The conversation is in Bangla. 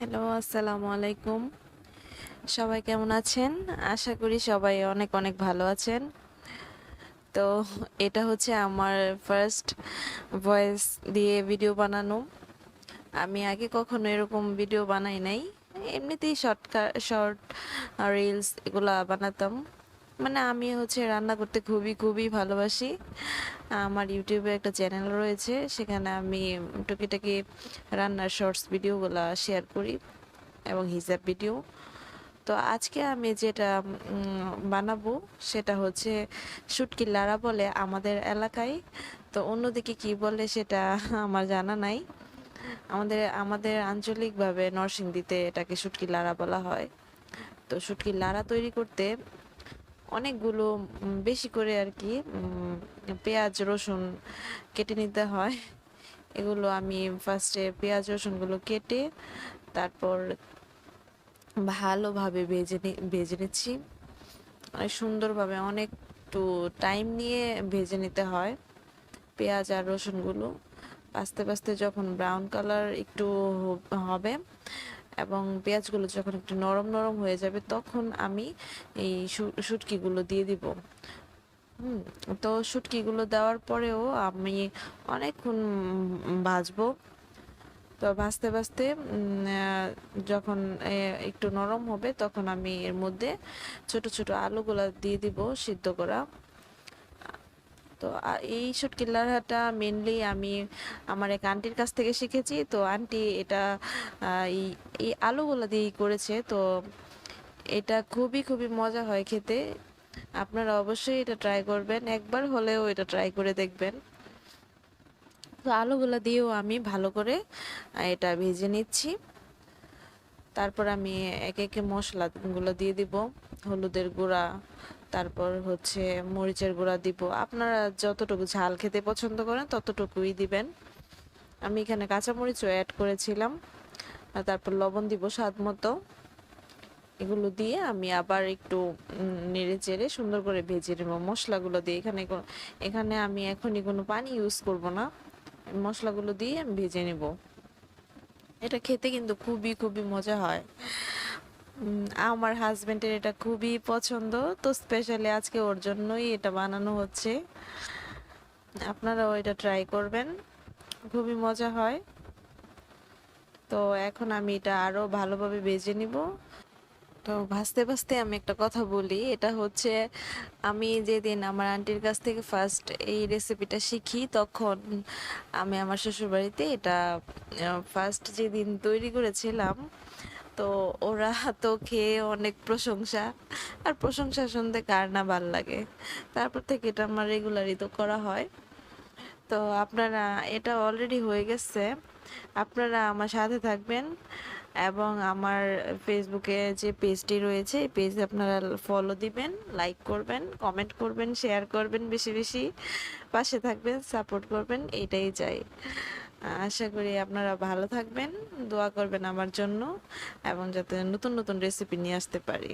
হ্যালো, আসসালামু আলাইকুম। সবাই কেমন আছেন? আশা করি সবাই অনেক অনেক ভালো আছেন। তো এটা হচ্ছে আমার ফার্স্ট ভয়েস দিয়ে ভিডিও বানানো। আমি আগে কখনো এরকম ভিডিও বানাই নাই। এমনিতেই শর্ট রিলস এগুলা বানাতাম। মানে আমি হচ্ছে রান্না করতে খুবই খুবই ভালোবাসি। আমার ইউটিউবে একটা চ্যানেল রয়েছে, সেখানে আমি টুকিটাকি রান্নার শর্টস ভিডিওগুলা শেয়ার করি এবং হিসাব ভিডিও। তো আজকে আমি যেটা বানাবো সেটা হচ্ছে শুটকির লাড়া বলে আমাদের এলাকায়। তো অন্যদিকে কি বলে সেটা আমার জানা নাই। আমাদের আমাদের আঞ্চলিকভাবে নরসিংদীতে এটাকে শুটকির লাড়া বলা হয়। তো শুটকির লাড়া তৈরি করতে অনেকগুলো বেশি করে আর কি পেঁয়াজ রসুন কেটে নিতে হয়। এগুলো আমি ফার্স্টে পেঁয়াজ রসুনগুলো কেটে তারপর ভালোভাবে ভেজে নিচ্ছি। অনেক সুন্দরভাবে একটু টাইম নিয়ে ভেজে নিতে হয় পেঁয়াজ আর রসুনগুলো। আস্তে আস্তে যখন ব্রাউন কালার একটু হবে এবং পেঁয়াজগুলো যখন একটু নরম নরম হয়ে যাবে, তখন আমি এই শুটকিগুলো দিয়ে দিব। তো শুটকিগুলো দেওয়ার পরেও আমি অনেকক্ষণ ভাজবো। তো ভাজতে ভাজতে যখন একটু নরম হবে, তখন আমি এর মধ্যে ছোট ছোট আলুগুলা দিয়ে দিব সিদ্ধ করা। তো এই শুটকির লাড়াটা মেনলি আমি আমার এক আন্টির কাছ থেকে শিখেছি। তো আন্টি এটা এই এই আলুগুলা দিয়েই করেছে। তো এটা খুবই খুবই মজা হয় খেতে। আপনারা অবশ্যই এটা ট্রাই করবেন, একবার হলেও এটা ট্রাই করে দেখবেন। তো আলুগুলা দিয়েও আমি ভালো করে এটা ভেজে নিচ্ছি। তারপর আমি একে একে মশলাগুলো দিয়ে দিব। হলুদের গুঁড়া, তারপর হচ্ছে মরিচের গুঁড়া দিব। আপনারা যতটুকু ঝাল খেতে পছন্দ করেন ততটুকুই দিবেন। আমি এখানে কাঁচামরিচও অ্যাড করেছিলাম। আর তারপর লবণ দিব স্বাদ মতো। এগুলো দিয়ে আমি আবার একটু নেড়ে চেড়ে সুন্দর করে ভেজে নেব মশলাগুলো দিয়ে। এখানে আমি এখনই কোনো পানি ইউজ করব না। মশলাগুলো দিয়ে আমি ভেজে নেব। এটা খেতে কিন্তু খুবই খুবই মজা হয়। আমার হাজবেন্ডের এটা খুবই পছন্দ। তো স্পেশালি আজকে ওর জন্যই এটা বানানো হচ্ছে। আপনারাও এটা ট্রাই করবেন, খুবই মজা হয়। তো এখন আমি এটা আরো ভালোভাবে ভেজে নিব। তো ভাজতে ভাজতে আমি একটা কথা বলি, এটা হচ্ছে আমি যেদিন আমার আন্টির কাছ থেকে ফার্স্ট এই রেসিপিটা শিখি, তখন আমি আমার শ্বশুরবাড়িতে এটা ফার্স্ট যেদিন তৈরি করেছিলাম। তো ওরা তো খেয়ে অনেক প্রশংসা, আর প্রশংসা শুনতে কার না ভাল লাগে। তারপর থেকে এটা আমার রেগুলারই তো করা হয়। তো আপনারা, এটা অলরেডি হয়ে গেছে। আপনারা আমার সাথে থাকবেন এবং আমার ফেসবুকে যে পেজটি রয়েছে এই পেজে আপনারা ফলো দিবেন, লাইক করবেন, কমেন্ট করবেন, শেয়ার করবেন, বেশি বেশি পাশে থাকবেন, সাপোর্ট করবেন, এইটাই চাই। আশা করি আপনারা ভালো থাকবেন, দোয়া করবেন আমার জন্য এবং যাতে নতুন নতুন রেসিপি নিয়ে আসতে পারি।